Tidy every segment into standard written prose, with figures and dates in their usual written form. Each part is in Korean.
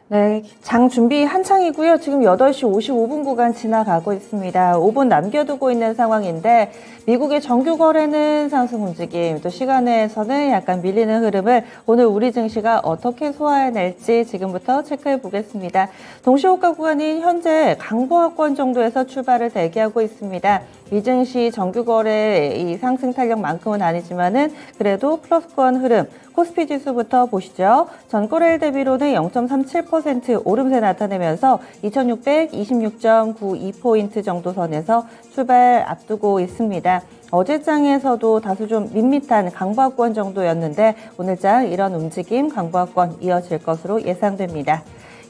네, 장 준비 한창이고요. 지금 8시 55분 구간 지나가고 있습니다. 5분 남겨두고 있는 상황인데 미국의 정규 거래는 상승 움직임, 또 시간에서는 약간 밀리는 흐름을 오늘 우리 증시가 어떻게 소화해낼지 지금부터 체크해 보겠습니다. 동시호가 구간인 현재 강보합권 정도에서 출발을 대기하고 있습니다. 미증시 정규 거래 이 상승 탄력만큼은 아니지만은 그래도 플러스권 흐름, 코스피 지수부터 보시죠. 전 거래일 대비로는 0.37% 오름세 나타내면서 2626.92포인트 정도 선에서 출발 앞두고 있습니다. 어제장에서도 다소 좀 밋밋한 강보합권 정도였는데 오늘장 이런 움직임 강보합권 이어질 것으로 예상됩니다.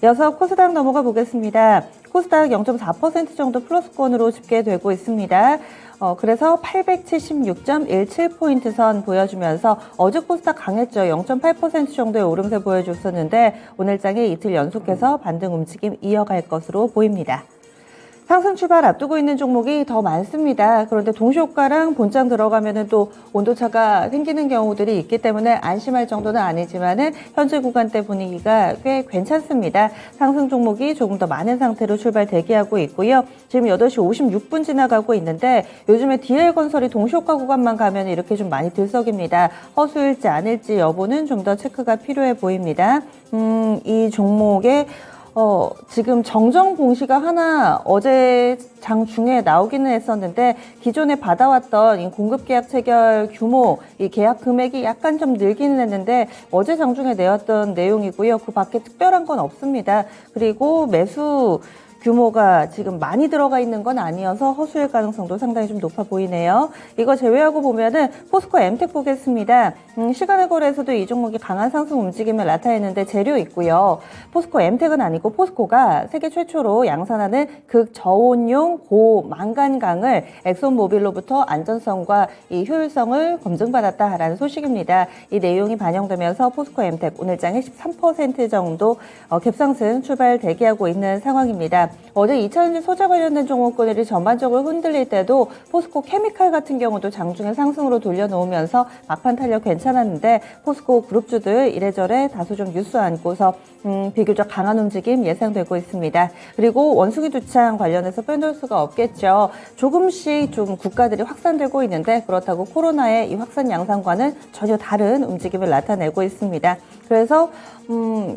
이어서 코스닥 넘어가 보겠습니다. 코스닥 0.4% 정도 플러스권으로 집계되고 있습니다. 그래서 876.17포인트 선 보여주면서 어제 코스닥 강했죠. 0.8% 정도의 오름세 보여줬었는데 오늘장에 이틀 연속해서 반등 움직임 이어갈 것으로 보입니다. 상승 출발 앞두고 있는 종목이 더 많습니다. 그런데 동시효과랑 본장 들어가면은 또 온도차가 생기는 경우들이 있기 때문에 안심할 정도는 아니지만은 현재 구간대 분위기가 꽤 괜찮습니다. 상승 종목이 조금 더 많은 상태로 출발 대기하고 있고요. 지금 8시 56분 지나가고 있는데 요즘에 DL건설이 동시효과 구간만 가면 이렇게 좀 많이 들썩입니다. 허수일지 아닐지 여부는 좀 더 체크가 필요해 보입니다. 이 종목의 지금 정정 공시가 하나 어제 장 중에 나오기는 했었는데 기존에 받아왔던 이 공급 계약 체결 규모, 이 계약 금액이 약간 좀 늘기는 했는데 어제 장 중에 내었던 내용이고요. 그 밖에 특별한 건 없습니다. 그리고 매수 규모가 지금 많이 들어가 있는 건 아니어서 허수일 가능성도 상당히 좀 높아 보이네요. 이거 제외하고 보면은 포스코 엠텍 보겠습니다. 시간의 거래에서도 이 종목이 강한 상승 움직임을 나타내는데 재료 있고요. 포스코 엠텍은 아니고 포스코가 세계 최초로 양산하는 극저온용 고망간강을 엑손모빌로부터 안전성과 이 효율성을 검증받았다라는 소식입니다. 이 내용이 반영되면서 포스코 엠텍 오늘장에 13% 정도 갭상승 출발 대기하고 있는 상황입니다. 어제 2차전지 소재 관련된 종목군들이 전반적으로 흔들릴 때도 포스코 케미칼 같은 경우도 장중에 상승으로 돌려놓으면서 막판 탄력 괜찮았는데 포스코 그룹주들 이래저래 다소 좀 뉴스 안고서 비교적 강한 움직임 예상되고 있습니다. 그리고 원숭이 두창 관련해서 빼놓을 수가 없겠죠. 조금씩 좀 국가들이 확산되고 있는데 그렇다고 코로나의 이 확산 양상과는 전혀 다른 움직임을 나타내고 있습니다. 그래서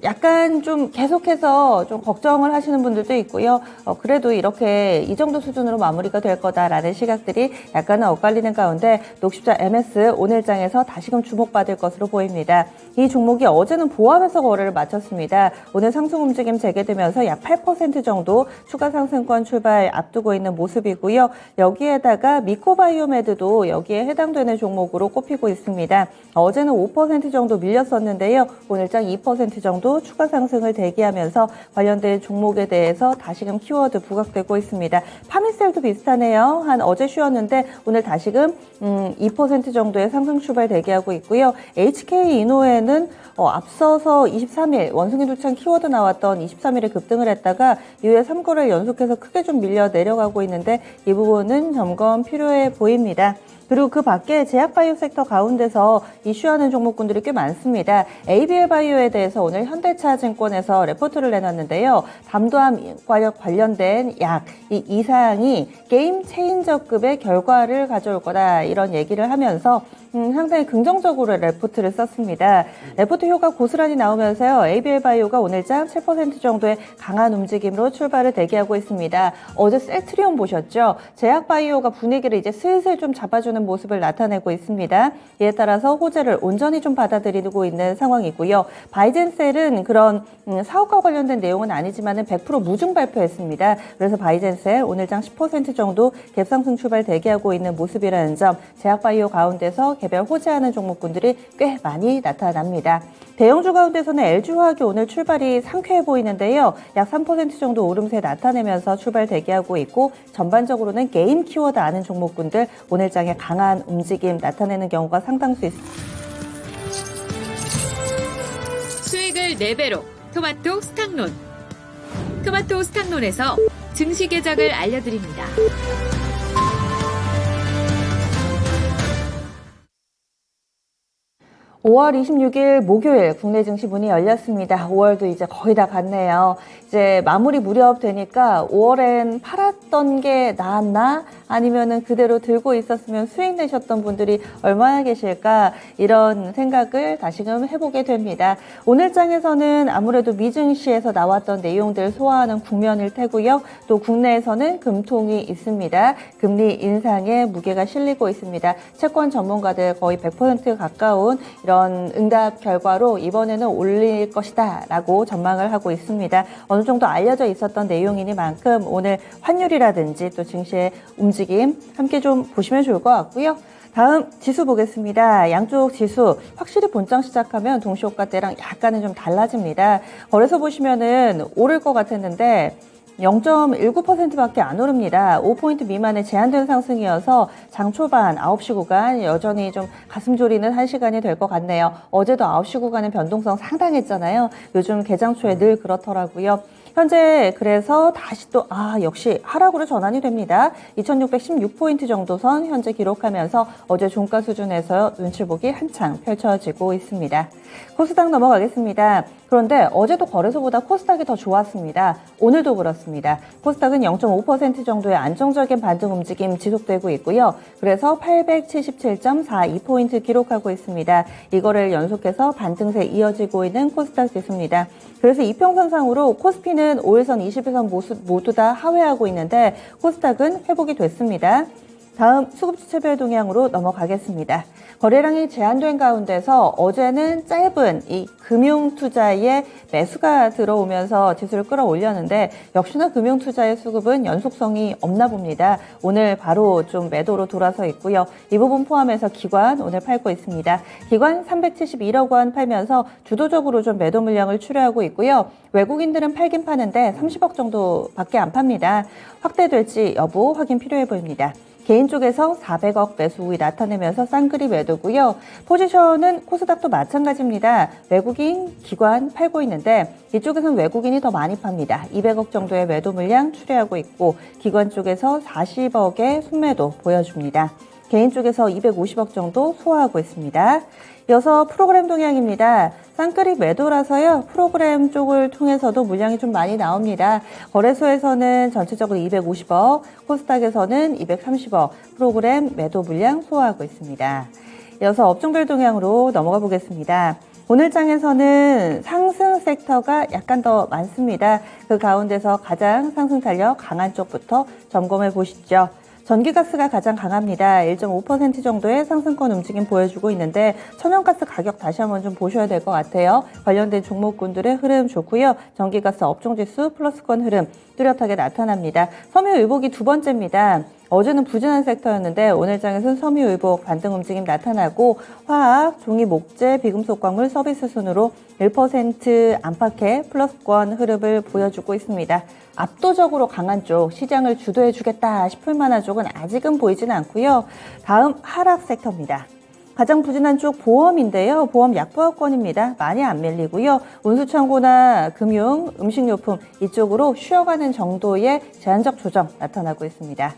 약간 좀 계속해서 좀 걱정을 하시는 분들도 있고요. 그래도 이렇게 이 정도 수준으로 마무리가 될 거다라는 시각들이 약간은 엇갈리는 가운데 녹십자 MS 오늘장에서 다시금 주목받을 것으로 보입니다. 이 종목이 어제는 보합해서 거래를 마쳤습니다. 오늘 상승 움직임 재개되면서 약 8% 정도 추가 상승권 출발 앞두고 있는 모습이고요. 여기에다가 미코바이오메드도 여기에 해당되는 종목으로 꼽히고 있습니다. 어제는 5% 정도 밀렸었는데요. 오늘장 2% 정도 추가 상승을 대기하면서 관련된 종목에 대해서 다시금 키워드 부각되고 있습니다. 파미셀도 비슷하네요. 한 어제 쉬었는데 오늘 다시금 2% 정도의 상승 출발 대기하고 있고요. HK이노에는 앞서서 23일 원숭이 두창 키워드 나왔던 23일에 급등을 했다가 이후에 3거래를 연속해서 크게 좀 밀려 내려가고 있는데 이 부분은 점검 필요해 보입니다. 그리고 그 밖에 제약바이오 섹터 가운데서 이슈하는 종목군들이 꽤 많습니다. ABL 바이오에 대해서 오늘 현대차증권에서 레포트를 내놨는데요. 담도암 관련된 약, 이 사항이 게임 체인저급의 결과를 가져올 거다 이런 얘기를 하면서 상당히 긍정적으로 레포트를 썼습니다. 레포트 효과 고스란히 나오면서요. ABL 바이오가 오늘장 7% 정도의 강한 움직임으로 출발을 대기하고 있습니다. 어제 셀트리온 보셨죠? 제약바이오가 분위기를 이제 슬슬 좀 잡아주는 모습을 나타내고 있습니다. 이에 따라서 호재를 온전히 좀 받아들이고 있는 상황이고요. 바이젠셀은 그런 사업과 관련된 내용은 아니지만 100% 무중 발표했습니다. 그래서 바이젠셀 오늘장 10% 정도 갭상승 출발 대기하고 있는 모습이라는 점, 제약바이오 가운데서 개별 호재하는 종목군들이 꽤 많이 나타납니다. 대형주 가운데서는 LG화학이 오늘 출발이 상쾌해 보이는데요. 약 3% 정도 오름세 나타내면서 출발 대기하고 있고 전반적으로는 게임 키워드 아는 종목군들 오늘장에 강한 움직임 나타내는 경우가 상당수 있습니다. 수익을 4배로 토마토 스탁론. 토마토 스탁론에서 증시 계작을 알려드립니다. 5월 26일 목요일 국내 증시 문이 열렸습니다. 5월도 이제 거의 다 갔네요. 이제 마무리 무렵 되니까 5월엔 팔았던 게 나았나? 아니면은 그대로 들고 있었으면 수익 내셨던 분들이 얼마나 계실까? 이런 생각을 다시금 해보게 됩니다. 오늘 장에서는 아무래도 미증시에서 나왔던 내용들 소화하는 국면일 테고요. 또 국내에서는 금통이 있습니다. 금리 인상에 무게가 실리고 있습니다. 채권 전문가들 거의 100% 가까운 이런 응답 결과로 이번에는 올릴 것이다 라고 전망을 하고 있습니다. 어느 정도 알려져 있었던 내용이니만큼 오늘 환율이라든지 또 증시의 움직임 함께 좀 보시면 좋을 것 같고요. 다음 지수 보겠습니다. 양쪽 지수 확실히 본장 시작하면 동시효과 때랑 약간은 좀 달라집니다. 거래소 보시면은 오를 것 같았는데 0.19%밖에 안 오릅니다. 5포인트 미만의 제한된 상승이어서 장 초반 9시 구간 여전히 좀 가슴 졸이는 한 시간이 될 것 같네요. 어제도 9시 구간은 변동성 상당했잖아요. 요즘 개장 초에 늘 그렇더라고요. 현재 그래서 다시 또 역시 하락으로 전환이 됩니다. 2616포인트 정도 선 현재 기록하면서 어제 종가 수준에서 눈치 보기 한창 펼쳐지고 있습니다. 코스닥 넘어가겠습니다. 그런데 어제도 거래소보다 코스닥이 더 좋았습니다. 오늘도 그렇습니다. 코스닥은 0.5% 정도의 안정적인 반등 움직임 지속되고 있고요. 그래서 877.42포인트 기록하고 있습니다. 이거를 연속해서 반등세 이어지고 있는 코스닥 지수입니다. 그래서 이평선상으로 코스피는 5일선, 20일선 모두 다 하회하고 있는데 코스닥은 회복이 됐습니다. 다음 수급지체별 동향으로 넘어가겠습니다. 거래량이 제한된 가운데서 어제는 짧은 이 금융투자의 매수가 들어오면서 지수를 끌어올렸는데 역시나 금융투자의 수급은 연속성이 없나 봅니다. 오늘 바로 좀 매도로 돌아서 있고요. 이 부분 포함해서 기관 오늘 팔고 있습니다. 기관 371억 원 팔면서 주도적으로 좀 매도 물량을 출하하고 있고요. 외국인들은 팔긴 파는데 30억 정도밖에 안 팝니다. 확대될지 여부 확인 필요해 보입니다. 개인 쪽에서 400억 매수 우위 나타내면서 쌍그리 매도고요. 포지션은 코스닥도 마찬가지입니다. 외국인, 기관 팔고 있는데 이쪽에서는 외국인이 더 많이 팝니다. 200억 정도의 매도 물량 출하하고 있고 기관 쪽에서 40억의 순매도 보여줍니다. 개인 쪽에서 250억 정도 소화하고 있습니다. 이어서 프로그램 동향입니다. 쌍끌이 매도라서요. 프로그램 쪽을 통해서도 물량이 좀 많이 나옵니다. 거래소에서는 전체적으로 250억, 코스닥에서는 230억 프로그램 매도 물량 소화하고 있습니다. 이어서 업종별 동향으로 넘어가 보겠습니다. 오늘 장에서는 상승 섹터가 약간 더 많습니다. 그 가운데서 가장 상승 탄력 강한 쪽부터 점검해 보시죠. 전기가스가 가장 강합니다. 1.5% 정도의 상승권 움직임 보여주고 있는데 천연가스 가격 다시 한번 좀 보셔야 될 것 같아요. 관련된 종목군들의 흐름 좋고요. 전기가스 업종지수 플러스권 흐름 뚜렷하게 나타납니다. 섬유의복이 두 번째입니다. 어제는 부진한 섹터였는데 오늘 장에서는 섬유의복 반등 움직임 나타나고 화학, 종이, 목재, 비금속 광물 서비스 순으로 1% 안팎의 플러스권 흐름을 보여주고 있습니다. 압도적으로 강한 쪽 시장을 주도해 주겠다 싶을 만한 쪽은 아직은 보이지는 않고요. 다음 하락 섹터입니다. 가장 부진한 쪽 보험인데요. 보험 약보합권입니다. 많이 안 밀리고요. 운수창고나 금융, 음식료품 이쪽으로 쉬어가는 정도의 제한적 조정 나타나고 있습니다.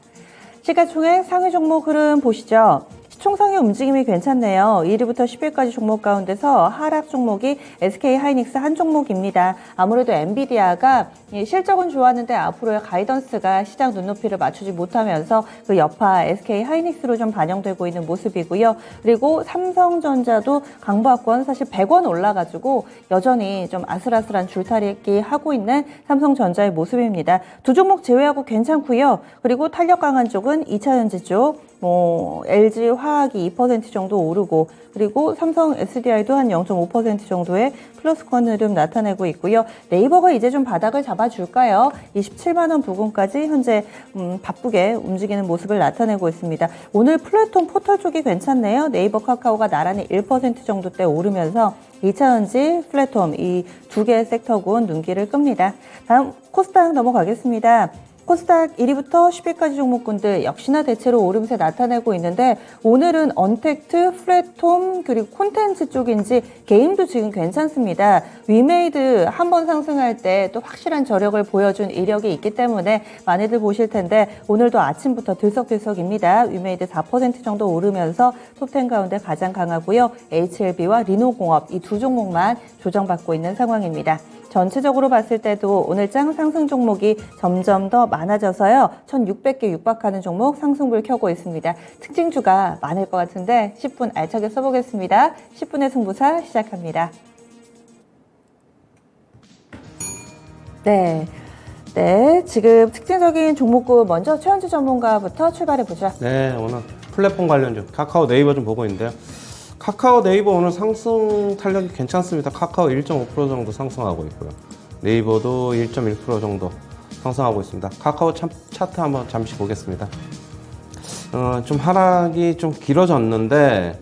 시가총액 상위 종목 흐름 보시죠. 시총상의 움직임이 괜찮네요. 1위부터 10위까지 종목 가운데서 하락 종목이 SK하이닉스 한 종목입니다. 아무래도 엔비디아가 실적은 좋았는데 앞으로의 가이던스가 시장 눈높이를 맞추지 못하면서 그 여파 SK하이닉스로 좀 반영되고 있는 모습이고요. 그리고 삼성전자도 강보합권 사실 100원 올라가지고 여전히 좀 아슬아슬한 줄타기 하고 있는 삼성전자의 모습입니다. 두 종목 제외하고 괜찮고요. 그리고 탄력 강한 쪽은 2차전지 쪽, LG 화학이 2% 정도 오르고 그리고 삼성 SDI도 한 0.5% 정도의 플러스권 흐름 나타내고 있고요. 네이버가 이제 좀 바닥을 잡아줄까요? 27만 원 부근까지 현재 바쁘게 움직이는 모습을 나타내고 있습니다. 오늘 플랫폼 포털 쪽이 괜찮네요. 네이버 카카오가 나란히 1% 정도대 오르면서 2차전지, 플랫폼 이 두 개의 섹터군 눈길을 끕니다. 다음 코스닥 넘어가겠습니다. 코스닥 1위부터 10위까지 종목군들 역시나 대체로 오름세 나타내고 있는데 오늘은 언택트, 플랫폼 그리고 콘텐츠 쪽인지 게임도 지금 괜찮습니다. 위메이드 한번 상승할 때 또 확실한 저력을 보여준 이력이 있기 때문에 많이들 보실 텐데 오늘도 아침부터 들썩들썩입니다. 위메이드 4% 정도 오르면서 톱10 가운데 가장 강하고요. HLB와 리노공업 이 두 종목만 조정받고 있는 상황입니다. 전체적으로 봤을 때도 오늘장 상승 종목이 점점 더 많아져서요. 1,600개 육박하는 종목 상승불 켜고 있습니다. 특징주가 많을 것 같은데 10분 알차게 써보겠습니다. 10분의 승부사 시작합니다. 네, 지금 특징적인 종목군 먼저 최현주 전문가부터 출발해보죠. 네, 오늘 플랫폼 관련주 카카오 네이버 좀 보고 있는데요. 카카오 네이버 오늘 상승 탄력이 괜찮습니다. 카카오 1.5% 정도 상승하고 있고요. 네이버도 1.1% 정도 상승하고 있습니다. 카카오 차트 한번 잠시 보겠습니다. 좀 하락이 좀 길어졌는데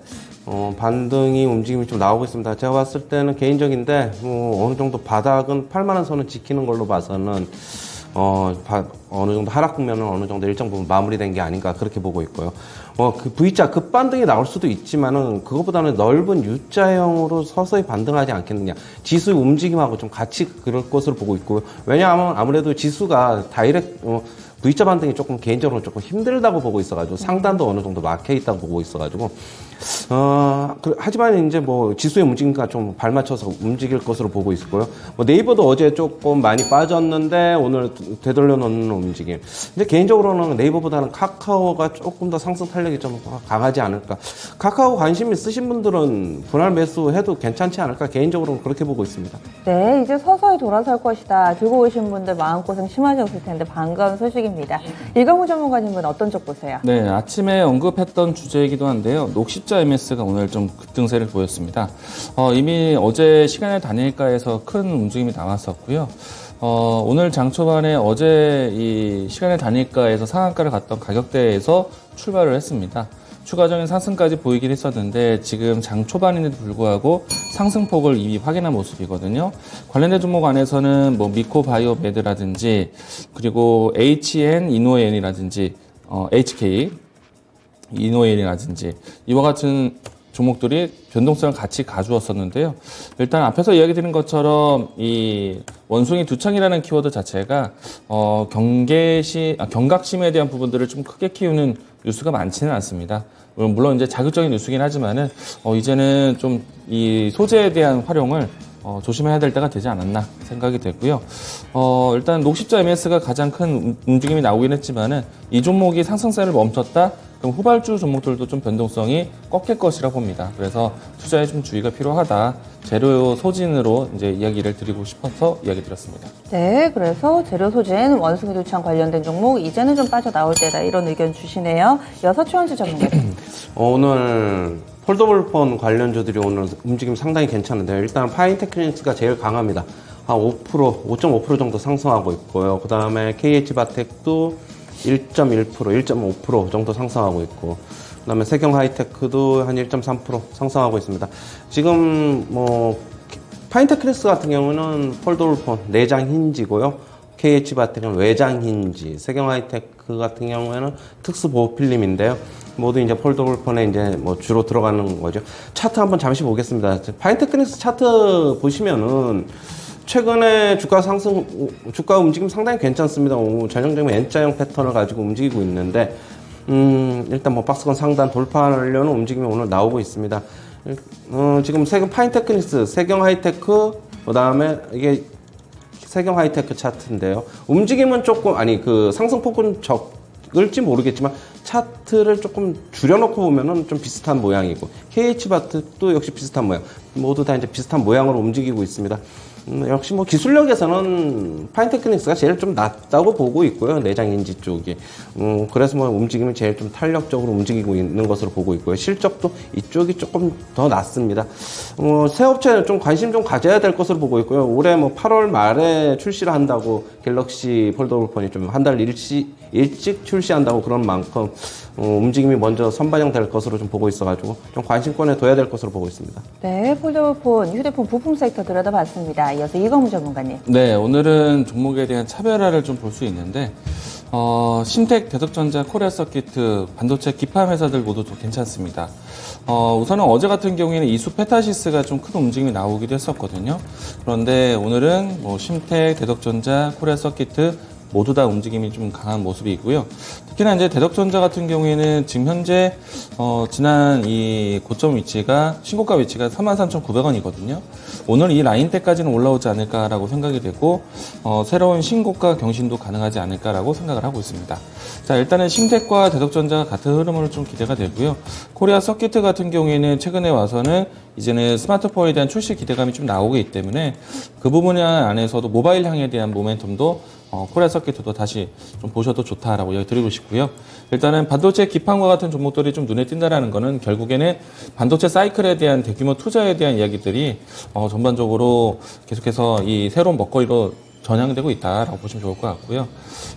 반등이 움직임이 좀 나오고 있습니다. 제가 봤을 때는 개인적인데 어느 정도 바닥은 8만 원 선을 지키는 걸로 봐서는 어느 정도 하락 국면은 어느 정도 일정 부분 마무리된 게 아닌가 그렇게 보고 있고요. 그 V자 급반등이 나올 수도 있지만은 그것보다는 넓은 U자형으로 서서히 반등하지 않겠느냐. 지수의 움직임하고 좀 같이 그럴 것으로 보고 있고요. 왜냐하면 아무래도 지수가 V자 반등이 조금 개인적으로 조금 힘들다고 보고 있어가지고 상단도 어느 정도 막혀 있다고 보고 있어가지고 하지만 이제 지수의 움직임과 좀 발맞춰서 움직일 것으로 보고 있고요. 네이버도 어제 조금 많이 빠졌는데 오늘 되돌려 놓는 움직임. 이제 개인적으로는 네이버보다는 카카오가 조금 더 상승 탄력이 좀 강하지 않을까. 카카오 관심 있으신 분들은 분할 매수해도 괜찮지 않을까. 개인적으로는 그렇게 보고 있습니다. 네, 이제 서서히 돌아설 것이다. 들고 오신 분들 마음고생 심하셨을 텐데 반가운 소식입니다. 일광우 전문가님은 어떤 쪽 보세요? 네, 아침에 언급했던 주제이기도 한데요. 녹십자 MS가 오늘 좀 급등세를 보였습니다. 이미 어제 시간의 단일가에서 큰 움직임이 나왔었고요. 오늘 장 초반에 어제 이 시간의 단일가에서 상한가를 갔던 가격대에서 출발을 했습니다. 추가적인 상승까지 보이긴 했었는데 지금 장 초반인데도 불구하고 상승폭을 이미 확인한 모습이거든요. 관련된 종목 안에서는 미코바이오메드라든지 그리고 HN 이노엔이라든지 HK 이노엔이라든지 이와 같은 종목들이 변동성을 같이 가주었었는데요. 일단 앞에서 이야기 드린 것처럼 이 원숭이 두창이라는 키워드 자체가 경각심에 대한 부분들을 좀 크게 키우는 뉴스가 많지는 않습니다. 물론 이제 자극적인 뉴스긴 하지만은 이제는 좀 이 소재에 대한 활용을 조심해야 될 때가 되지 않았나 생각이 되고요. 일단 녹십자 MS가 가장 큰 움직임이 나오긴 했지만은 이 종목이 상승세를 멈췄다. 그럼 후발주 종목들도 좀 변동성이 꺾일 것이라 봅니다. 그래서 투자에 좀 주의가 필요하다. 재료 소진으로 이제 이야기를 드리고 싶어서 이야기 드렸습니다. 네, 그래서 재료 소진, 원숭이 두창 관련된 종목 이제는 좀 빠져나올 때다 이런 의견 주시네요. 여섯 최원주 전문가님. 오늘 폴더블폰 관련주들이 오늘 움직임 상당히 괜찮은데요. 일단 파인테크닉스가 제일 강합니다. 한 5.5% 정도 상승하고 있고요. 그 다음에 KH바텍도 1.1%, 1.5% 정도 상승하고 있고, 그 다음에 세경하이테크도 한 1.3% 상승하고 있습니다. 지금 파인테크닉스 같은 경우는 폴더블폰 내장 힌지고요. KH바텍은 외장 힌지, 세경하이테크 같은 경우에는 특수 보호 필름인데요. 모두 이제 폴더블폰에 이제 주로 들어가는 거죠. 차트 한번 잠시 보겠습니다. 파인테크닉스 차트 보시면은 최근에 주가 움직임 상당히 괜찮습니다. 전형적인 N자형 패턴을 가지고 움직이고 있는데, 일단 박스권 상단 돌파하려는 움직임이 오늘 나오고 있습니다. 지금 파인테크닉스, 세경하이테크, 그 다음에 이게 세경하이테크 차트인데요. 움직임은 조금, 상승폭은 적을지 모르겠지만, 차트를 조금 줄여놓고 보면은 좀 비슷한 모양이고, KH바텍도 역시 비슷한 모양. 모두 다 이제 비슷한 모양으로 움직이고 있습니다. 역시 기술력에서는 파인테크닉스가 제일 좀 낫다고 보고 있고요. 내장인지 쪽이. 그래서 움직임이 제일 좀 탄력적으로 움직이고 있는 것으로 보고 있고요. 실적도 이쪽이 조금 더 낫습니다. 새 업체는 좀 관심 좀 가져야 될 것으로 보고 있고요. 올해 8월 말에 출시를 한다고 갤럭시 폴더블폰이 좀 한 달 일찍 출시한다고 그런 만큼 움직임이 먼저 선반영될 것으로 좀 보고 있어가지고 좀 관심권에 둬야 될 것으로 보고 있습니다. 네, 폴더블폰, 휴대폰 부품 섹터 들여다봤습니다. 이어서 이광우 전문가님. 네, 오늘은 종목에 대한 차별화를 좀 볼 수 있는데 신텍, 대덕전자, 코리아서키트, 반도체 기판 회사들 모두 좀 괜찮습니다. 우선은 어제 같은 경우에는 이수 페타시스가 좀 큰 움직임이 나오기도 했었거든요. 그런데 오늘은 뭐 신텍, 대덕전자, 코리아서키트 모두 다 움직임이 좀 강한 모습이고요. 특히나 이제 대덕전자 같은 경우에는 지금 현재 지난 이 고점 위치가 신고가 위치가 33,900원이거든요. 오늘 이 라인대까지는 올라오지 않을까라고 생각이 되고 새로운 신고가 경신도 가능하지 않을까라고 생각을 하고 있습니다. 자, 일단은 신텍과 대덕전자가 같은 흐름으로 좀 기대가 되고요. 코리아 서키트 같은 경우에는 최근에 와서는 이제는 스마트폰에 대한 출시 기대감이 좀 나오기 때문에 그 부분 안에서도 모바일 향에 대한 모멘텀도 코리아 서키트도 다시 좀 보셔도 좋다라고 이야기 드리고 싶고요. 일단은 반도체 기판과 같은 종목들이 좀 눈에 띈다라는 거는 결국에는 반도체 사이클에 대한 대규모 투자에 대한 이야기들이 전반적으로 계속해서 이 새로운 먹거리로 전향되고 있다라고 보시면 좋을 것 같고요.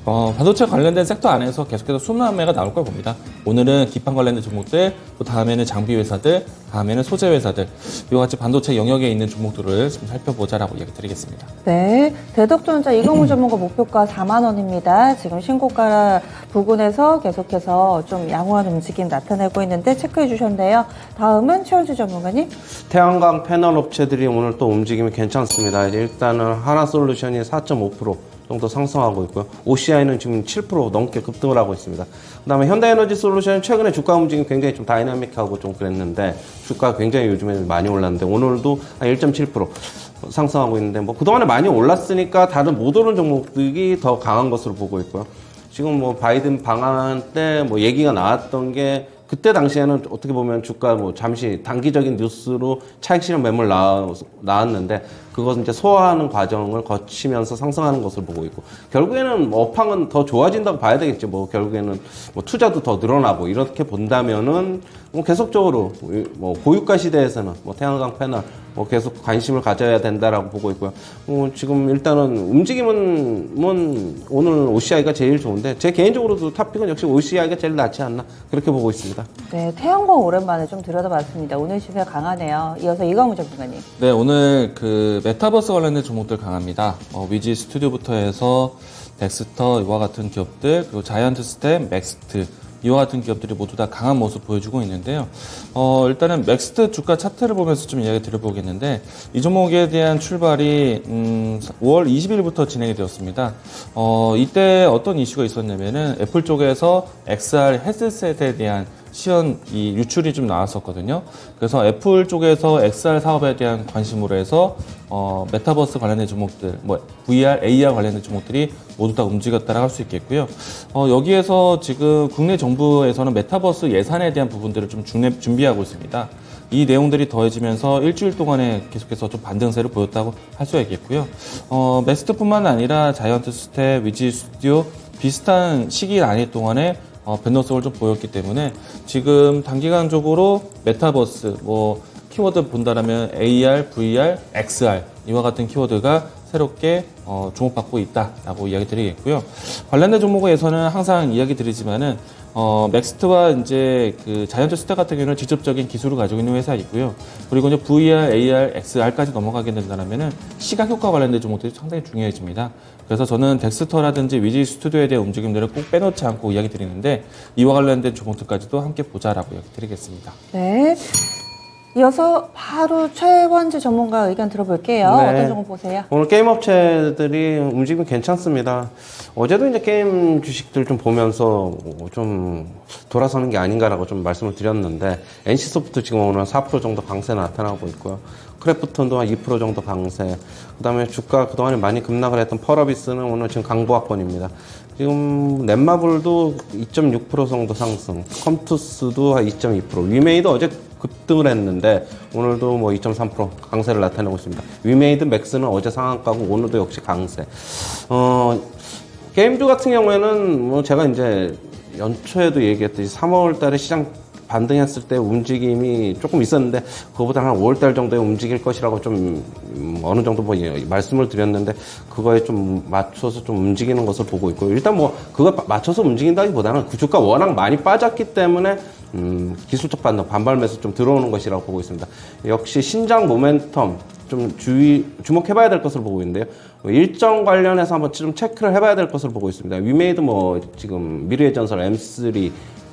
반도체 관련된 섹터 안에서 계속해서 순환매가 나올 걸 봅니다. 오늘은 기판 관련된 종목들, 또 다음에는 장비 회사들, 다음에는 소재 회사들, 이와 같이 반도체 영역에 있는 종목들을 좀 살펴보자라고 이야기 드리겠습니다. 네, 대덕전자 이건무 전문가 목표가 4만 원입니다. 지금 신고가 부근에서 계속해서 좀 양호한 움직임 나타내고 있는데 체크해 주셨는데요. 다음은 최원주 전문가님. 태양광 패널 업체들이 오늘 또 움직임이 괜찮습니다. 이제 일단은 하나솔루션이 4.5% 정도 상승하고 있고요. OCI는 지금 7% 넘게 급등을 하고 있습니다. 그다음에 현대에너지 솔루션은 최근에 주가 움직임이 굉장히 좀 다이나믹하고 좀 그랬는데 주가가 굉장히 요즘에 많이 올랐는데 오늘도 한 1.7% 상승하고 있는데 뭐 그동안에 많이 올랐으니까 다른 못 오른 종목들이 더 강한 것으로 보고 있고요. 지금 뭐 바이든 방한 때 뭐 얘기가 나왔던 게 그때 당시에는 어떻게 보면 주가 뭐 잠시 단기적인 뉴스로 차익 실현 매물 나왔는데 그것은 이제 소화하는 과정을 거치면서 상승하는 것을 보고 있고 결국에는 뭐 업황은 더 좋아진다고 봐야 되겠죠. 뭐 결국에는 뭐 투자도 더 늘어나고 이렇게 본다면은 뭐 계속적으로 뭐 고유가 시대에서는 뭐 태양광 패널 뭐 계속 관심을 가져야 된다라고 보고 있고요. 지금 일단은 움직임은 오늘 OCI가 제일 좋은데 제 개인적으로도 탑픽은 역시 OCI가 제일 낫지 않나 그렇게 보고 있습니다. 네, 태양광 오랜만에 좀 들여다봤습니다. 오늘 시세 강하네요. 이어서 이건무 전문가님. 네, 오늘 그 메타버스 관련된 종목들 강합니다. 위지 스튜디오부터 해서 덱스터 이와 같은 기업들, 그리고 자이언트 스텝, 맥스트 이와 같은 기업들이 모두 다 강한 모습 보여주고 있는데요. 일단은 맥스트 주가 차트를 보면서 좀 이야기 드려보겠는데 이 종목에 대한 출발이 5월 20일부터 진행이 되었습니다. 이때 어떤 이슈가 있었냐면은 애플 쪽에서 XR 헤드셋에 대한 시연 이 유출이 좀 나왔었거든요. 그래서 애플 쪽에서 XR 사업에 대한 관심으로 해서 메타버스 관련된 종목들, 뭐 VR, AR 관련된 종목들이 모두 다 움직였다라고 할 수 있겠고요. 여기에서 지금 국내 정부에서는 메타버스 예산에 대한 부분들을 좀 준비하고 있습니다. 이 내용들이 더해지면서 일주일 동안에 계속해서 좀 반등세를 보였다고 할 수가 있겠고요. 맥스트뿐만 아니라 자이언트 스텝, 위지 스튜디오 비슷한 시기 안에 동안에 변동성을 좀 보였기 때문에 지금 단기간적으로 메타버스 뭐 키워드 본다라면 AR, VR, XR 이와 같은 키워드가 새롭게 주목받고 있다라고 이야기 드리겠고요. 관련된 종목에서는 항상 이야기 드리지만은 맥스트와 이제 그 자이언트 스텝 같은 경우는 직접적인 기술을 가지고 있는 회사이고요. 그리고 이제 VR, AR, XR까지 넘어가게 된다면은 시각 효과 관련된 종목들이 상당히 중요해집니다. 그래서 저는 덱스터라든지 위지 스튜디오에 대한 움직임들을 꼭 빼놓지 않고 이야기 드리는데 이와 관련된 종목들까지도 함께 보자라고 이야기 드리겠습니다. 네. 이어서 바로 최원주 전문가 의견 들어볼게요. 네. 어떤 종목 보세요? 오늘 게임 업체들이 움직임이 괜찮습니다. 어제도 이제 게임 주식들 좀 보면서 좀 돌아서는 게 아닌가라고 좀 말씀을 드렸는데 NC소프트 지금 오늘 4% 정도 강세 나타나고 있고요. 크래프톤도 한 2% 정도 강세. 그다음에 주가 그동안에 많이 급락을 했던 펄어비스는 오늘 지금 강보합권입니다. 지금 넷마블도 2.6% 정도 상승, 컴투스도 한 2.2%, 위메이도 어제 급등을 했는데 오늘도 뭐 2.3% 강세를 나타내고 있습니다. 위메이드 맥스는 어제 상한가고 오늘도 역시 강세. 게임주 같은 경우에는 뭐 제가 이제 연초에도 얘기했듯이 3월 달에 시장 반등했을 때 움직임이 조금 있었는데 그거보다 한 5월달 정도에 움직일 것이라고 좀 어느 정도 뭐 말씀을 드렸는데 그거에 좀 맞춰서 좀 움직이는 것을 보고 있고 일단 뭐 그거 맞춰서 움직인다기보다는 그 주가 워낙 많이 빠졌기 때문에 기술적 반발 매수 좀 들어오는 것이라고 보고 있습니다. 역시 신장 모멘텀 좀 주목해봐야 될 것으로 보고 있는데요. 일정 관련해서 한번 좀 체크를 해봐야 될 것으로 보고 있습니다. 위메이드 뭐 지금 미래의 전설 M3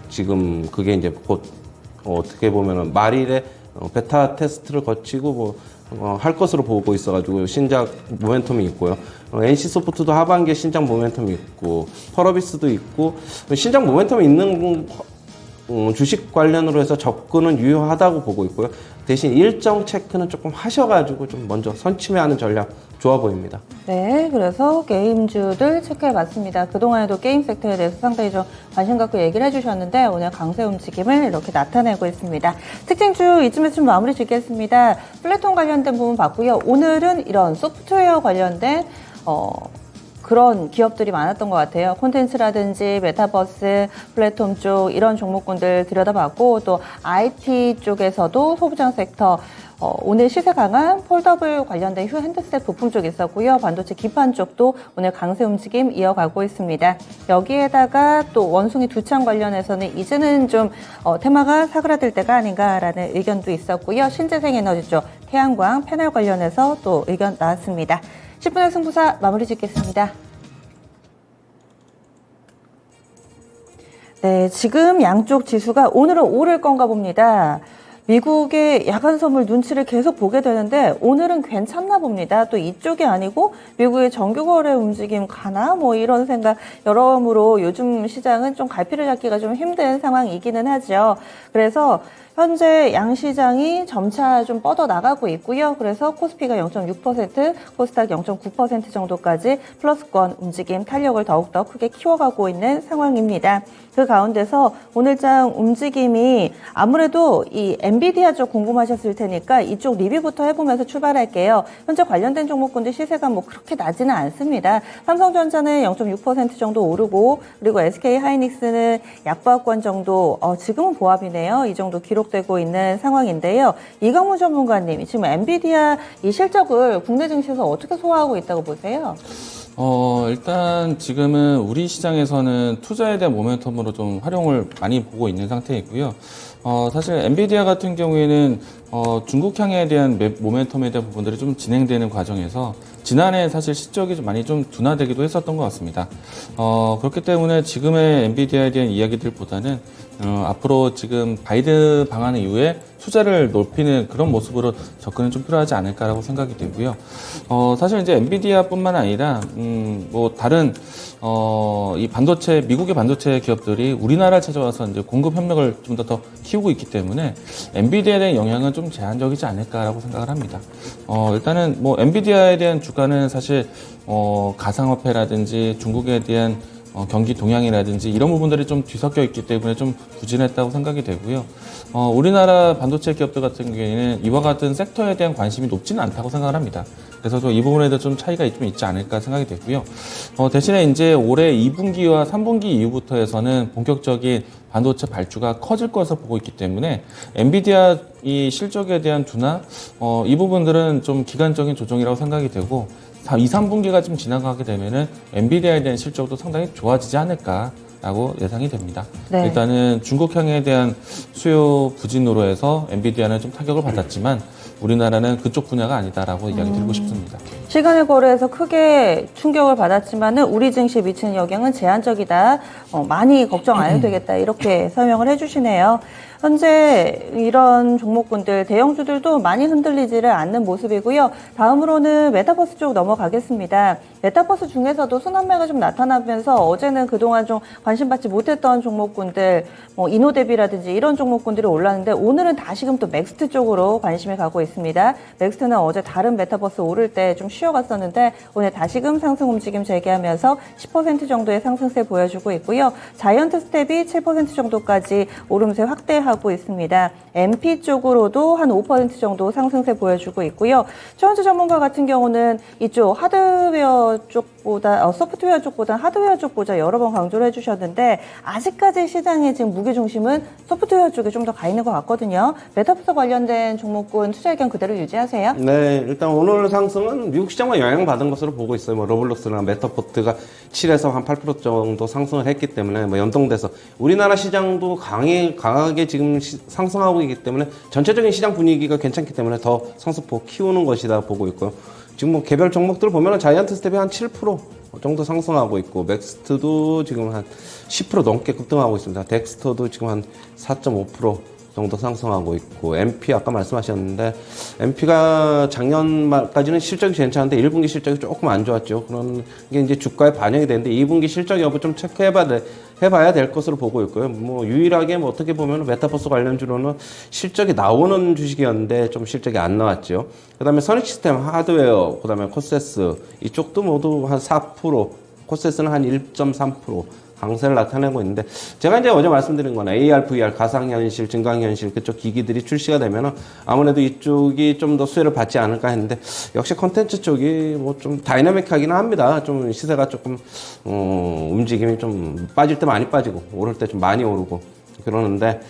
지금 그게 이제 곧 어떻게 보면은 말일에 베타 테스트를 거치고 할 것으로 보고 있어가지고 신작 모멘텀이 있고요. NC 소프트도 하반기에 신작 모멘텀이 있고 펄어비스도 있고 신작 모멘텀이 있는 주식 관련으로 해서 접근은 유효하다고 보고 있고요. 대신 일정 체크는 조금 하셔가지고 좀 먼저 선침해하는 전략 좋아 보입니다. 네, 그래서 게임주들 체크해봤습니다. 그동안에도 게임 섹터에 대해서 상당히 좀 관심 갖고 얘기를 해주셨는데 오늘 강세 움직임을 이렇게 나타내고 있습니다. 특징주 이쯤에서 좀 마무리 짓겠습니다. 플랫폼 관련된 부분 봤고요. 오늘은 이런 소프트웨어 관련된 그런 기업들이 많았던 것 같아요. 콘텐츠라든지 메타버스, 플랫폼 쪽 이런 종목군들 들여다봤고 또 IT 쪽에서도 소부장 섹터 오늘 시세 강한 폴더블 관련된 휴 핸드셋 부품 쪽 있었고요. 반도체 기판 쪽도 오늘 강세 움직임 이어가고 있습니다. 여기에다가 또 원숭이 두창 관련해서는 이제는 좀 테마가 사그라들 때가 아닌가라는 의견도 있었고요. 신재생 에너지 쪽 태양광 패널 관련해서 또 의견 나왔습니다. 10분의 승부사 마무리 짓겠습니다. 네, 지금 양쪽 지수가 오늘은 오를 건가 봅니다. 미국의 야간 선물 눈치를 계속 보게 되는데 오늘은 괜찮나 봅니다. 또 이쪽이 아니고 미국의 정규 거래 움직임 가나 뭐 이런 생각 여러모로 요즘 시장은 좀 갈피를 잡기가 좀 힘든 상황이기는 하죠. 그래서 현재 양시장이 점차 좀 뻗어 나가고 있고요. 그래서 코스피가 0.6%, 코스닥 0.9% 정도까지 플러스권 움직임 탄력을 더욱더 크게 키워가고 있는 상황입니다. 그 가운데서 오늘장 움직임이 아무래도 이 엔비디아 쪽 궁금하셨을 테니까 이쪽 리뷰부터 해보면서 출발할게요. 현재 관련된 종목군들 시세가 뭐 그렇게 나지는 않습니다. 삼성전자는 0.6% 정도 오르고 그리고 SK 하이닉스는 약보합권 정도 지금은 보합이네요. 이 정도 기록되고 있는 상황인데요. 이강무 전문가님 지금 엔비디아 이 실적을 국내 증시에서 어떻게 소화하고 있다고 보세요? 일단 지금은 우리 시장에서는 투자에 대한 모멘텀으로 좀 활용을 많이 보고 있는 상태이고요. 사실 엔비디아 같은 경우에는 중국향에 대한 모멘텀에 대한 부분들이 좀 진행되는 과정에서 지난해 사실 실적이 좀 많이 좀 둔화되기도 했었던 것 같습니다. 그렇기 때문에 지금의 엔비디아에 대한 이야기들보다는 앞으로 지금 바이든 방한 이후에 투자를 높이는 그런 모습으로 접근은 좀 필요하지 않을까라고 생각이 되고요. 사실 이제 엔비디아뿐만 아니라 뭐 다른 이 반도체 미국의 반도체 기업들이 우리나라를 찾아와서 이제 공급 협력을 좀 더 키우고 있기 때문에 엔비디아에 대한 영향은 좀 제한적이지 않을까라고 생각을 합니다. 일단은 뭐 엔비디아에 대한 주가는 사실 가상화폐라든지 중국에 대한 경기 동향이라든지 이런 부분들이 좀 뒤섞여 있기 때문에 좀 부진했다고 생각이 되고요. 우리나라 반도체 기업들 같은 경우에는 이와 같은 섹터에 대한 관심이 높지는 않다고 생각을 합니다. 그래서 이 부분에 대해서 좀 차이가 좀 있지 않을까 생각이 되고요. 대신에 이제 올해 2분기와 3분기 이후부터 해서는 본격적인 반도체 발주가 커질 것으로 보고 있기 때문에 엔비디아 이 실적에 대한 둔화, 이 부분들은 좀 기간적인 조정이라고 생각이 되고 2, 3분기가 좀 지나가게 되면은 엔비디아에 대한 실적도 상당히 좋아지지 않을까라고 예상이 됩니다. 네. 일단은 중국향에 대한 수요 부진으로 해서 엔비디아는 좀 타격을 받았지만 우리나라는 그쪽 분야가 아니다라고 이야기 드리고 싶습니다. 시간의 거래에서 크게 충격을 받았지만은 우리 증시에 미치는 영향은 제한적이다. 많이 걱정 안 해도 되겠다. 이렇게 설명을 해주시네요. 현재 이런 종목군들 대형주들도 많이 흔들리지를 않는 모습이고요. 다음으로는 메타버스 쪽 넘어가겠습니다. 메타버스 중에서도 순환매가 좀 나타나면서 어제는 그동안 좀 관심받지 못했던 종목군들, 뭐 이노데비라든지 이런 종목군들이 올랐는데 오늘은 다시금 또 맥스트 쪽으로 관심이 가고 있습니다. 맥스트는 어제 다른 메타버스 오를 때 좀 쉬어갔었는데 오늘 다시금 상승 움직임 재개하면서 10% 정도의 상승세 보여주고 있고요. 자이언트 스텝이 7% 정도까지 오름세 확대하고 있습니다. MP 쪽으로도 한 5% 정도 상승세 보여주고 있고요. 최원주 전문가 같은 경우는 이쪽 하드웨어 쪽보다 소프트웨어 쪽보다 하드웨어 쪽보다 여러 번 강조를 해주셨는데 아직까지 시장의 지금 무게중심은 소프트웨어 쪽에 좀 더 가 있는 것 같거든요. 메타버스 관련된 종목군 투자 의견 그대로 유지하세요. 네, 일단 오늘 상승은 미국 시장만 영향받은 것으로 보고 있어요. 뭐 러블록스나 메타포트가 7에서 한 8% 정도 상승을 했기 때문에 뭐 연동돼서 우리나라 시장도 강하게 지금 지금 상승하고 있기 때문에 전체적인 시장 분위기가 괜찮기 때문에 더 상승폭 키우는 것이다 보고 있고요. 지금 뭐 개별 종목들 보면은 자이언트 스텝이 한 7% 정도 상승하고 있고, 맥스트도 지금 한 10% 넘게 급등하고 있습니다. 덱스터도 지금 한 4.5% 정도 상승하고 있고, MP 아까 말씀하셨는데, MP가 작년 말까지는 실적이 괜찮은데 1분기 실적이 조금 안 좋았죠. 그런 게 이제 주가에 반영이 되는데 2분기 실적 여부 좀 해봐야 될 것으로 보고 있고요. 뭐 유일하게 뭐 어떻게 보면 메타버스 관련주로는 실적이 나오는 주식이었는데 좀 실적이 안 나왔죠. 그다음에 선익시스템, 하드웨어, 그다음에 코세스 이쪽도 모두 한 4%, 코세스는 한 1.3% 강세를 나타내고 있는데, 제가 이제 어제 말씀드린 건 AR, VR, 가상현실, 증강현실 그쪽 기기들이 출시가 되면은 아무래도 이쪽이 좀 더 수혜를 받지 않을까 했는데, 역시 콘텐츠 쪽이 뭐 좀 다이나믹하기는 합니다. 좀 시세가 조금 움직임이 좀 빠질 때 많이 빠지고 오를 때 좀 많이 오르고 그러는데,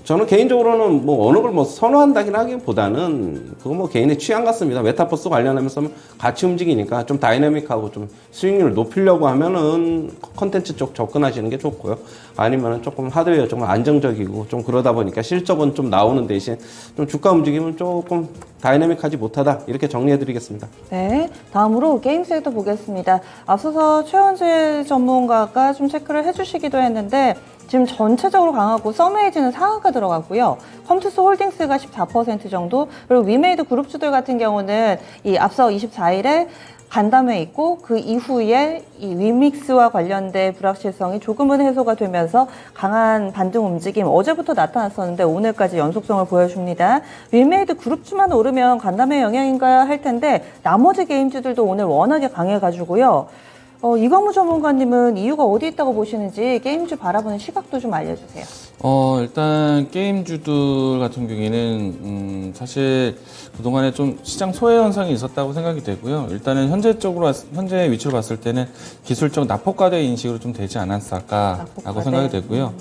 저는 개인적으로는 뭐 어느 걸 뭐 선호한다긴 하기보다는 그거 뭐 개인의 취향 같습니다. 메타버스 관련하면서 같이 움직이니까 좀 다이내믹하고 좀 수익률을 높이려고 하면은 컨텐츠 쪽 접근하시는 게 좋고요. 아니면은 조금 하드웨어 좀 안정적이고 좀 그러다 보니까 실적은 좀 나오는 대신 좀 주가 움직임은 조금 다이내믹하지 못하다, 이렇게 정리해드리겠습니다. 네, 다음으로 게임 섹터 보겠습니다. 앞서서 최원재 전문가가 좀 체크를 해주시기도 했는데, 지금 전체적으로 강하고 서메이지는 상한가 들어가고요. 컴투스 홀딩스가 14% 정도, 그리고 위메이드 그룹주들 같은 경우는 이 앞서 24일에 간담회 있고 그 이후에 이 위믹스와 관련된 불확실성이 조금은 해소가 되면서 강한 반등 움직임 어제부터 나타났었는데 오늘까지 연속성을 보여줍니다. 위메이드 그룹주만 오르면 간담회 영향인가 할 텐데 나머지 게임주들도 오늘 워낙에 강해가지고요. 이광무 전문가님은 이유가 어디 있다고 보시는지 게임주 바라보는 시각도 좀 알려주세요. 일단 게임주들 같은 경우에는 사실 그동안에 좀 시장 소외 현상이 있었다고 생각이 되고요. 일단은 현재 위치로 봤을 때는 기술적 낙폭과대 인식으로 좀 되지 않았을까라고 생각이 되고요.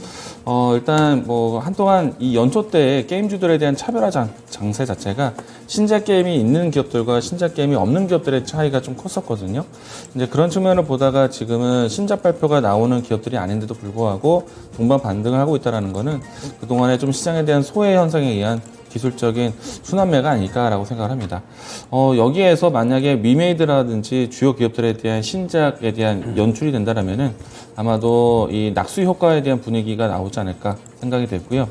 일단 뭐 한동안 이 연초 때 게임주들에 대한 차별화 장세 자체가 신작 게임이 있는 기업들과 신작 게임이 없는 기업들의 차이가 좀 컸었거든요. 이제 그런 측면을 보다가 지금은 신작 발표가 나오는 기업들이 아닌데도 불구하고 동반 반등을 하고 있다는 거는 그동안에 좀 시장에 대한 소외 현상에 의한 기술적인 순환매가 아닐까라고 생각을 합니다. 여기에서 만약에 미메이드라든지 주요 기업들에 대한 신작에 대한 연출이 된다라면은 아마도 이 낙수 효과에 대한 분위기가 나오지 않을까 생각이 되고요.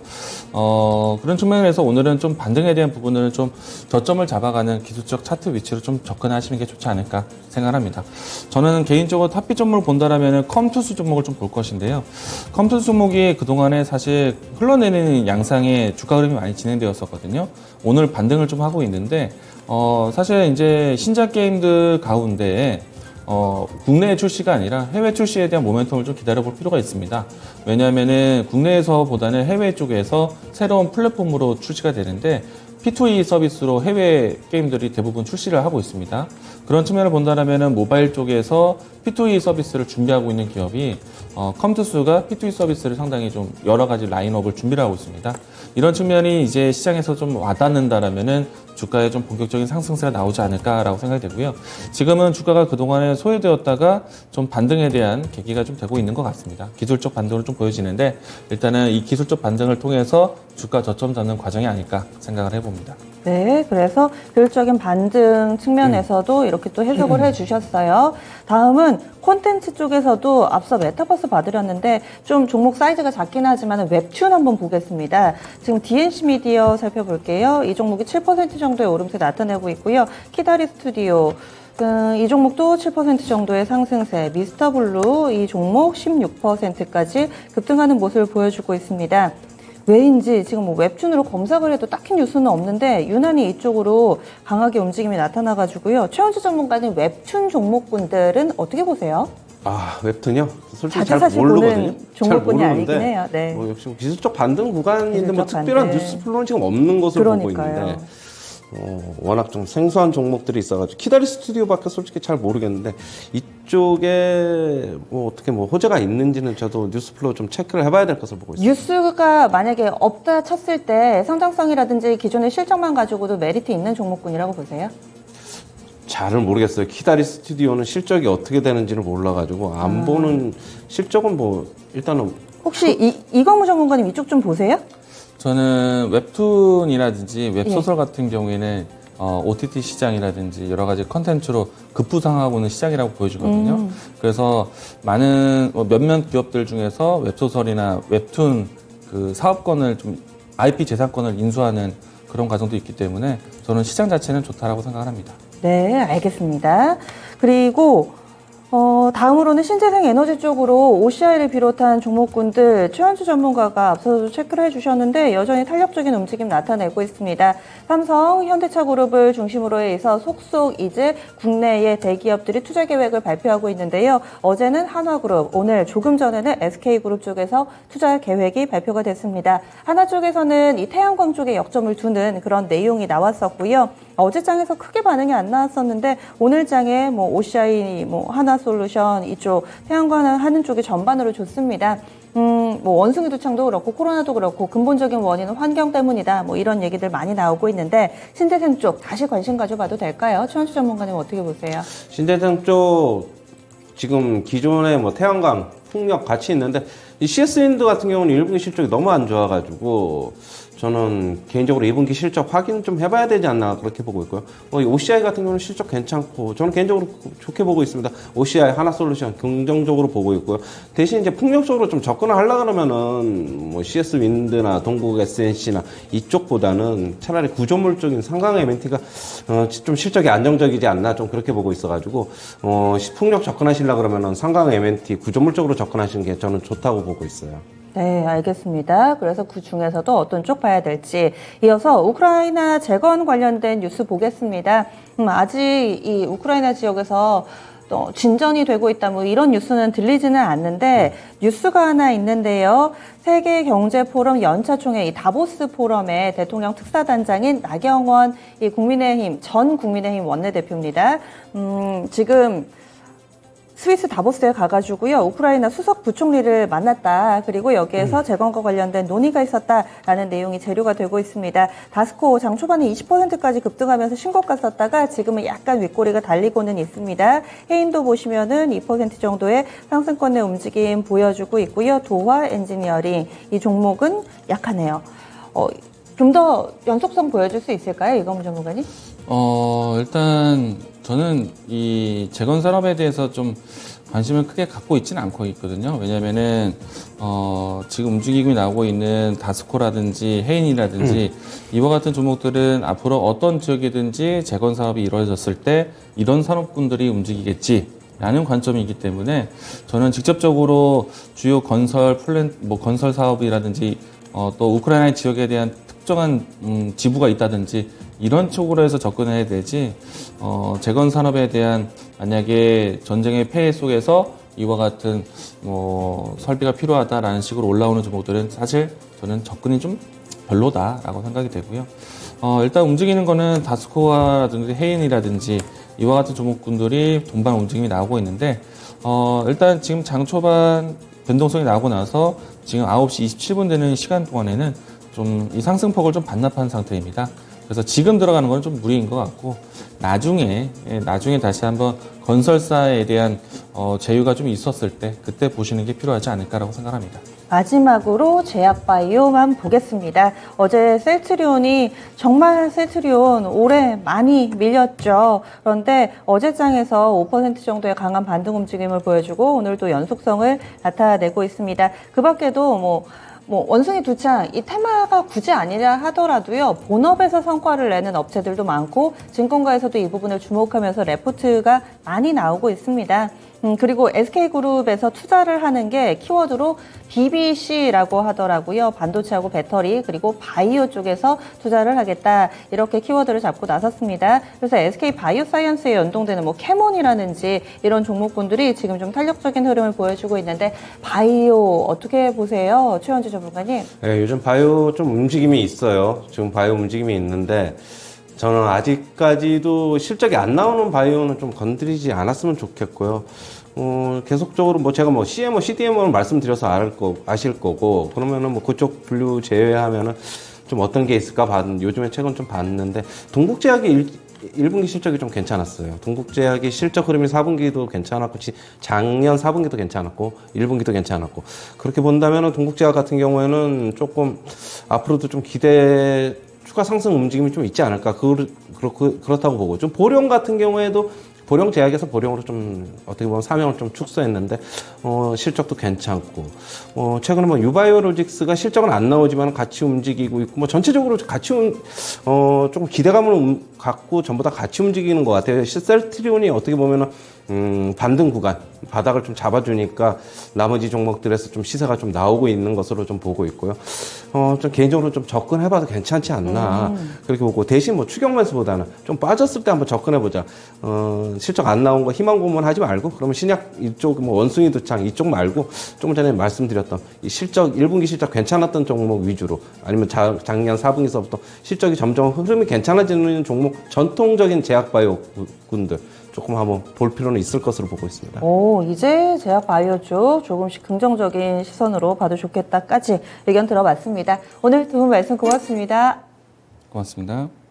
그런 측면에서 오늘은 좀 반등에 대한 부분을 좀 저점을 잡아가는 기술적 차트 위치로 좀 접근하시는 게 좋지 않을까 생각합니다. 저는 개인적으로 탑비 종목을 본다라면은 컴투스 종목을 좀 볼 것인데요. 컴투스 종목이 그동안에 사실 흘러내리는 양상의 주가 흐름이 많이 진행되었었거든요. 오늘 반등을 좀 하고 있는데, 사실 이제 신작 게임들 가운데 국내 출시가 아니라 해외 출시에 대한 모멘텀을 좀 기다려볼 필요가 있습니다. 왜냐하면은 국내에서보다는 해외 쪽에서 새로운 플랫폼으로 출시가 되는데 P2E 서비스로 해외 게임들이 대부분 출시를 하고 있습니다. 그런 측면을 본다면은 모바일 쪽에서 P2E 서비스를 준비하고 있는 기업이 컴투스가 P2E 서비스를 상당히 좀 여러 가지 라인업을 준비를 하고 있습니다. 이런 측면이 이제 시장에서 좀 와닿는다라면은 주가에 좀 본격적인 상승세가 나오지 않을까라고 생각이 되고요. 지금은 주가가 그동안에 소외되었다가 좀 반등에 대한 계기가 좀 되고 있는 것 같습니다. 기술적 반등으로 좀 보여지는데, 일단은 이 기술적 반등을 통해서 주가 저점 잡는 과정이 아닐까 생각을 해봅니다. 네, 그래서 교육적인 반등 측면에서도 이렇게 또 해석을 해주셨어요. 다음은 콘텐츠 쪽에서도 앞서 메타버스 봐드렸는데 좀 종목 사이즈가 작긴 하지만 웹툰 한번 보겠습니다. 지금 DNC 미디어 살펴볼게요. 이 종목이 7% 정도의 오름세 나타내고 있고요. 키다리 스튜디오 이 종목도 7% 정도의 상승세, 미스터블루 이 종목 16%까지 급등하는 모습을 보여주고 있습니다. 왜인지 지금 뭐 웹툰으로 검색을 해도 딱히 뉴스는 없는데 유난히 이쪽으로 강하게 움직임이 나타나가지고요. 최원주 전문가는 웹툰 종목분들은 어떻게 보세요? 웹툰이요? 솔직히 자주 잘 사실 모르거든요. 보는 종목군이 아니긴 해요. 네. 뭐 역시 기술적 반등 구간인데 뭐 기술적 특별한 반등. 뉴스 플로는 지금 없는 것으로 보고 그러니까요. 있는데, 워낙 좀 생소한 종목들이 있어가지고 키다리 스튜디오밖에 솔직히 잘 모르겠는데, 이쪽에 뭐 어떻게 뭐 호재가 있는지는 저도 뉴스 플로우 좀 체크를 해봐야 될 것으로 보고 있습니다. 뉴스가 만약에 없다 쳤을 때 성장성이라든지 기존의 실적만 가지고도 메리트 있는 종목군이라고 보세요? 잘은 모르겠어요. 키다리 스튜디오는 실적이 어떻게 되는지를 몰라가지고 안 보는, 실적은 뭐 일단은 혹시 이광무 전문가님 이쪽 좀 보세요? 저는 웹툰이라든지 웹소설 같은 경우에는 OTT 시장이라든지 여러 가지 컨텐츠로 급부상하고 있는 시장이라고 보여지거든요. 그래서 많은 몇몇 기업들 중에서 웹소설이나 웹툰 그 사업권을 좀 IP 재산권을 인수하는 그런 과정도 있기 때문에 저는 시장 자체는 좋다라고 생각합니다. 네, 알겠습니다. 그리고 다음으로는 신재생 에너지 쪽으로 OCI를 비롯한 종목군들 최현주 전문가가 앞서서 체크를 해주셨는데 여전히 탄력적인 움직임 나타내고 있습니다. 삼성, 현대차그룹을 중심으로 해서 속속 이제 국내의 대기업들이 투자 계획을 발표하고 있는데요. 어제는 한화그룹, 오늘 조금 전에는 SK그룹 쪽에서 투자 계획이 발표가 됐습니다. 하나 쪽에서는 이 태양광 쪽에 역점을 두는 그런 내용이 나왔었고요. 어제 장에서 크게 반응이 안 나왔었는데 오늘 장에 뭐 OCI, 하나솔루션 이쪽 태양광 하는 쪽이 전반으로 좋습니다. 뭐 원숭이 두창도 그렇고 코로나도 그렇고 근본적인 원인은 환경 때문이다. 뭐 이런 얘기들 많이 나오고 있는데 신재생 쪽 다시 관심 가져봐도 될까요? 최원수 전문가님 어떻게 보세요? 신재생 쪽 지금 기존에 뭐 태양광, 풍력 같이 있는데 이 CS윈드 같은 경우는 1분기 실적이 너무 안 좋아가지고 저는 개인적으로 2분기 실적 확인 좀 해봐야 되지 않나 그렇게 보고 있고요. 이 OCI 같은 경우는 실적 괜찮고 저는 개인적으로 좋게 보고 있습니다. OCI, 하나솔루션 긍정적으로 보고 있고요. 대신 이제 풍력 쪽으로 좀 접근을 하려고 그러면은 뭐 CS 윈드나 동국 SNC나 이쪽보다는 차라리 구조물적인 상강 MNT가 좀 실적이 안정적이지 않나 좀 그렇게 보고 있어가지고 풍력 접근하시려고 그러면은 상강 MNT 구조물 쪽으로 접근하시는 게 저는 좋다고 보고 있어요. 네, 알겠습니다. 그래서 그 중에서도 어떤 쪽 봐야 될지 이어서 우크라이나 재건 관련된 뉴스 보겠습니다. 아직 이 우크라이나 지역에서 진전이 되고 있다 뭐 이런 뉴스는 들리지는 않는데 뉴스가 하나 있는데요. 세계경제포럼 연차총회 이 다보스 포럼의 대통령 특사단장인 나경원 이 전 국민의힘 원내대표입니다. 지금 스위스 다보스에 가가지고요. 우크라이나 수석 부총리를 만났다. 그리고 여기에서 재건과 관련된 논의가 있었다라는 내용이 재료가 되고 있습니다. 다스코 장 초반에 20%까지 급등하면서 신고가 썼다가 지금은 약간 윗꼬리가 달리고는 있습니다. 해인도 보시면은 2% 정도의 상승권의 움직임 보여주고 있고요. 도화 엔지니어링 이 종목은 약하네요. 좀 더 연속성 보여줄 수 있을까요? 이광무 전문가님? 일단 저는 이 재건 산업에 대해서 좀 관심을 크게 갖고 있지는 않고 있거든요. 왜냐면은 지금 움직임이 나오고 있는 다스코라든지 헤인이라든지 이와 같은 종목들은 앞으로 어떤 지역이든지 재건 사업이 이루어졌을 때 이런 산업군들이 움직이겠지. 라는 관점이기 때문에 저는 직접적으로 주요 건설 건설 사업이라든지 또 우크라이나 지역에 대한 특정한 지부가 있다든지 이런 쪽으로 해서 접근해야 되지 재건 산업에 대한 만약에 전쟁의 폐해 속에서 이와 같은 설비가 필요하다라는 식으로 올라오는 종목들은 사실 저는 접근이 좀 별로다라고 생각이 되고요. 일단 움직이는 거는 다스코아라든지 헤인이라든지 이와 같은 종목군들이 동반 움직임이 나오고 있는데 일단 지금 장 초반 변동성이 나오고 나서 지금 9시 27분 되는 시간 동안에는 좀 이 상승폭을 좀 반납한 상태입니다. 그래서 지금 들어가는 건 좀 무리인 것 같고 나중에 다시 한번 건설사에 대한 제휴가 좀 있었을 때 그때 보시는 게 필요하지 않을까라고 생각합니다. 마지막으로 제약바이오만 보겠습니다. 어제 셀트리온이 정말 셀트리온 올해 많이 밀렸죠. 그런데 어제장에서 5% 정도의 강한 반등 움직임을 보여주고 오늘도 연속성을 나타내고 있습니다. 그 밖에도 원숭이 두창, 이 테마가 굳이 아니라 하더라도요, 본업에서 성과를 내는 업체들도 많고, 증권가에서도 이 부분을 주목하면서 레포트가 많이 나오고 있습니다. 그리고 SK그룹에서 투자를 하는 게 키워드로 BBC라고 하더라고요. 반도체하고 배터리, 그리고 바이오 쪽에서 투자를 하겠다. 이렇게 키워드를 잡고 나섰습니다. 그래서 SK 바이오사이언스에 연동되는 캐몬이라든지 이런 종목군들이 지금 좀 탄력적인 흐름을 보여주고 있는데, 바이오 어떻게 보세요? 최원주 전문가님? 네, 요즘 바이오 좀 움직임이 있어요. 지금 바이오 움직임이 있는데, 저는 아직까지도 실적이 안 나오는 바이오는 좀 건드리지 않았으면 좋겠고요. 계속적으로 제가 CMO, CDMO를 말씀드려서 아실 거고, 그러면은 그쪽 분류 제외하면은 좀 어떤 게 있을까 요즘에 최근 좀 봤는데, 동국제약이 1분기 실적이 좀 괜찮았어요. 동국제약의 실적 흐름이 4분기도 괜찮았고, 작년 4분기도 괜찮았고, 1분기도 괜찮았고. 그렇게 본다면 동국제약 같은 경우에는 조금 앞으로도 좀 추가 상승 움직임이 좀 있지 않을까. 그렇다고 보고. 좀 보령 같은 경우에도 보령 제약에서 보령으로 좀 어떻게 보면 사명을 좀 축소했는데 실적도 괜찮고 최근에 뭐 유바이오로직스가 실적은 안 나오지만 같이 움직이고 있고 뭐 전체적으로 같이 조금 기대감을 갖고 전부 다 같이 움직이는 것 같아요. 셀트리온이 어떻게 보면은 반등 구간 바닥을 좀 잡아주니까 나머지 종목들에서 좀 시세가 좀 나오고 있는 것으로 좀 보고 있고요. 좀 개인적으로 좀 접근해봐도 괜찮지 않나 그렇게 보고 대신 뭐 추격 매수보다는 좀 빠졌을 때 한번 접근해보자. 실적 안 나온 거 희망 고문하지 말고 그러면 신약 이쪽 뭐 원숭이 두창 이쪽 말고 조금 전에 말씀드렸던 이 실적 1분기 실적 괜찮았던 종목 위주로 아니면 작년 4분기서부터 실적이 점점 흐름이 괜찮아지는 종목 전통적인 제약바이오군들 조금 한번 볼 필요는 있을 것으로 보고 있습니다. 오, 이제 제약 바이오 쪽 조금씩 긍정적인 시선으로 봐도 좋겠다까지 의견 들어봤습니다. 오늘 두 분 말씀 고맙습니다. 고맙습니다.